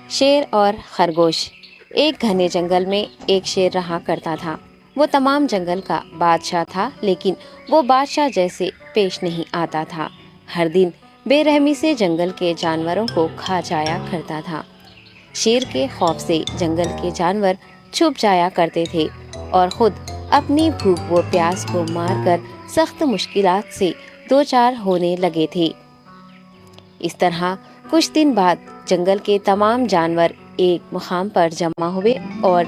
شیر اور خرگوش۔ ایک گھنے جنگل میں ایک شیر رہا کرتا تھا۔ وہ تمام جنگل کا بادشاہ تھا، لیکن وہ بادشاہ جیسے پیش نہیں آتا تھا۔ ہر دن بے رحمی سے جنگل کے جانوروں کو کھا جایا کرتا تھا۔ شیر کے خوف سے جنگل کے جانور چھپ جایا کرتے تھے اور خود اپنی بھوک و پیاس کو مار کر سخت مشکلات سے دوچار ہونے لگے تھے۔ اس طرح کچھ دن بعد جنگل کے تمام جانور ایک مقام پر جمع ہوئے اور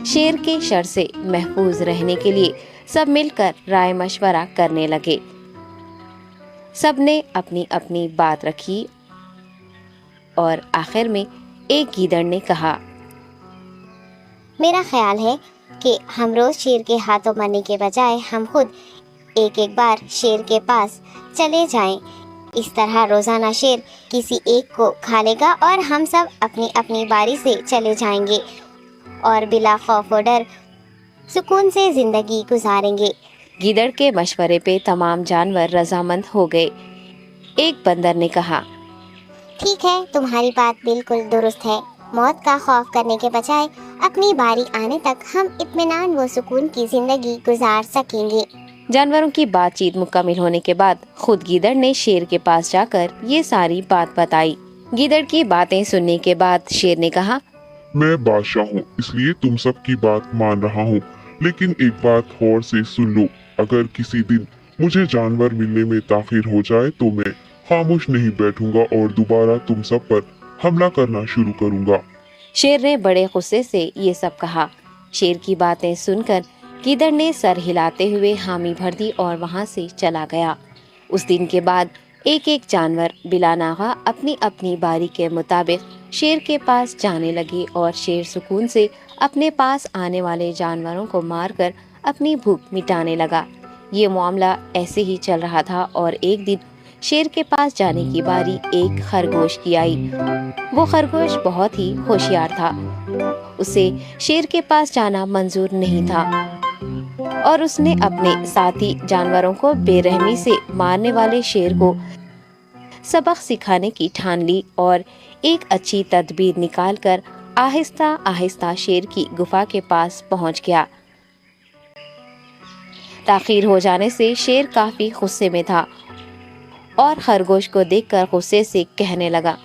شیر کے شر سے محفوظ رہنے کے لیے سب مل کر رائے مشورہ کرنے لگے۔ سب نے اپنی اپنی بات رکھی اور آخر میں ایک گیدڑ نے کہا، میرا خیال ہے کہ ہم روز شیر کے ہاتھوں مرنے کے بجائے ہم خود ایک بار شیر کے پاس چلے جائیں۔ اس طرح روزانہ شیر کسی ایک کو کھا لے گا اور ہم سب اپنی اپنی باری سے چلے جائیں گے اور بلا خوف و ڈر سکون سے زندگی گزاریں گے۔ گیدڑ کے مشورے پہ تمام جانور رضامند ہو گئے۔ ایک بندر نے کہا، ٹھیک ہے، تمہاری بات بالکل درست ہے۔ موت کا خوف کرنے کے بجائے اپنی باری آنے تک ہم اطمینان و سکون کی زندگی گزار سکیں گے۔ جانوروں کی بات چیت مکمل ہونے کے بعد خود گیدڑ نے شیر کے پاس جا کر یہ ساری بات بتائی۔ گیدڑ کی باتیں سننے کے بعد شیر نے کہا، میں بادشاہ ہوں، اس لیے تم سب کی بات مان رہا ہوں، لیکن ایک بات غور سے سن لو۔ اگر کسی دن مجھے جانور ملنے میں تاخیر ہو جائے تو میں خاموش نہیں بیٹھوں گا اور دوبارہ تم سب پر حملہ کرنا شروع کروں گا۔ شیر نے بڑے غصے سے یہ سب کہا۔ شیر کی باتیں سن کر گیدڑ نے سر ہلاتے ہوئے حامی بھر دی اور وہاں سے چلا گیا۔ اس دن کے بعد ایک ایک جانور بلا ناغہ اپنی اپنی باری کے مطابق شیر کے پاس جانے لگے اور شیر سکون سے اپنے پاس آنے والے جانوروں کو مار کر اپنی بھوک مٹانے لگا۔ یہ معاملہ ایسے ہی چل رہا تھا اور ایک دن شیر کے پاس جانے کی باری ایک خرگوش کی آئی۔ وہ خرگوش بہت ہی ہوشیار تھا۔ اسے شیر کے پاس جانا منظور نہیں تھا اور اس نے اپنے ساتھی جانوروں کو بے رحمی سے مارنے والے شیر کو سبق سکھانے کی ٹھان لی اور ایک اچھی تدبیر نکال کر آہستہ آہستہ شیر کی گفا کے پاس پہنچ گیا۔ تاخیر ہو جانے سے شیر کافی غصے میں تھا اور خرگوش کو دیکھ کر غصے سے کہنے لگا،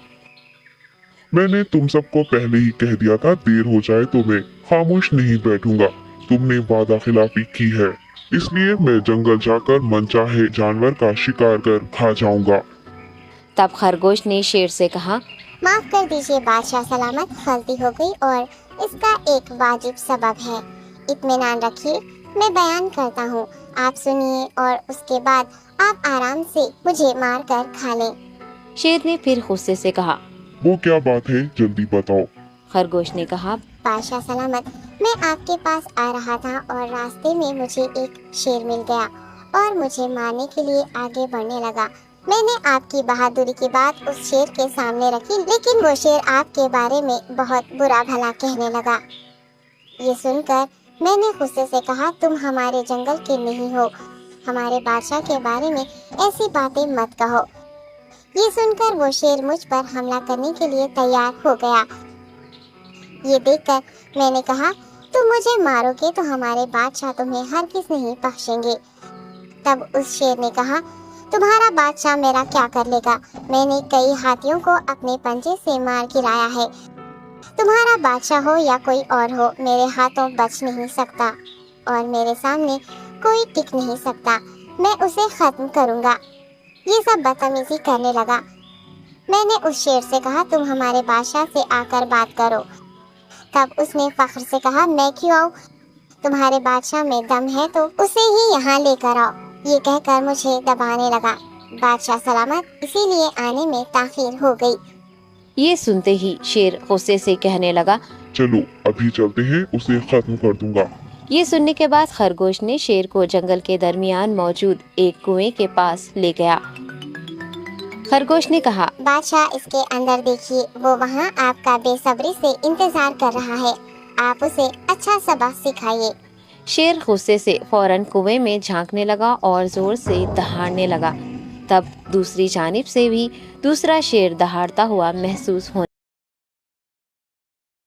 میں نے تم سب کو پہلے ہی کہہ دیا تھا، دیر ہو جائے تو میں خاموش نہیں بیٹھوں گا۔ تم نے وعدہ خلافی کی ہے، اس لیے میں جنگل جا کر من چاہے جانور کا شکار کر کھا جاؤں گا۔ تب خرگوش نے شیر سے کہا، معاف کر دیجیے بادشاہ سلامت، غلطی ہو گئی اور اس کا ایک واجب سبب ہے۔ اطمینان رکھیے، میں بیان کرتا ہوں، آپ سنیے اور اس کے بعد آپ آرام سے مجھے مار کر کھا لیں۔ شیر نے پھر غصے سے کہا، وہ کیا بات ہے، جلدی بتاؤ۔ خرگوش نے کہا، بادشاہ سلامت، میں آپ کے پاس آ رہا تھا اور راستے میں مجھے ایک شیر مل گیا اور مجھے مارنے کے لیے آگے بڑھنے لگا۔ میں نے آپ کی بہادری کی بات اس شیر کے سامنے رکھی، لیکن وہ شیر آپ کے بارے میں بہت برا بھلا کہنے لگا۔ یہ سن کر میں نے غصے سے کہا، تم ہمارے جنگل کے نہیں ہو، ہمارے بادشاہ کے بارے میں ایسی باتیں مت کہو۔ یہ سن کر وہ شیر مجھ پر حملہ کرنے کے لیے تیار ہو گیا۔ یہ دیکھ کر میں نے کہا، تم مجھے مارو گے تو ہمارے بادشاہ تمہیں ہرگز نہیں بخشیں گے۔ تب اس شیر نے کہا، تمہارا بادشاہ میرا کیا کر لے گا؟ میں نے کئی ہاتھیوں کو اپنے پنجے سے مار گرایا ہے۔ تمہارا بادشاہ ہو یا کوئی اور ہو، میرے ہاتھوں بچ نہیں سکتا اور میرے سامنے کوئی ٹک نہیں سکتا۔ میں اسے ختم کروں گا۔ یہ سب بدتمیزی کرنے لگا۔ میں نے اس شیر سے کہا، تم ہمارے بادشاہ سے آ کر بات کرو۔ تب اس نے فخر سے کہا، میں کیوں آؤں؟ تمہارے بادشاہ میں دم ہے تو اسے ہی یہاں لے کر آؤ۔ یہ کہہ کر مجھے دبانے لگا۔ بادشاہ سلامت، اسی لیے آنے میں تاخیر ہو گئی۔ یہ سنتے ہی شیر غصے سے کہنے لگا، چلو ابھی چلتے ہیں، اسے ختم کر دوں گا۔ یہ سننے کے بعد خرگوش نے شیر کو جنگل کے درمیان موجود ایک کنویں کے پاس لے گیا۔ خرگوش نے کہا، بادشاہ اس کے اندر دیکھیے، وہ وہاں آپ کا بے صبری سے انتظار کر رہا ہے، آپ اسے اچھا سبق سکھائیے۔ شیر غصے سے فوراً کنویں میں جھانکنے لگا اور زور سے دہاڑنے لگا۔ تب دوسری جانب سے بھی دوسرا شیر دہاڑتا ہوا محسوس ہونے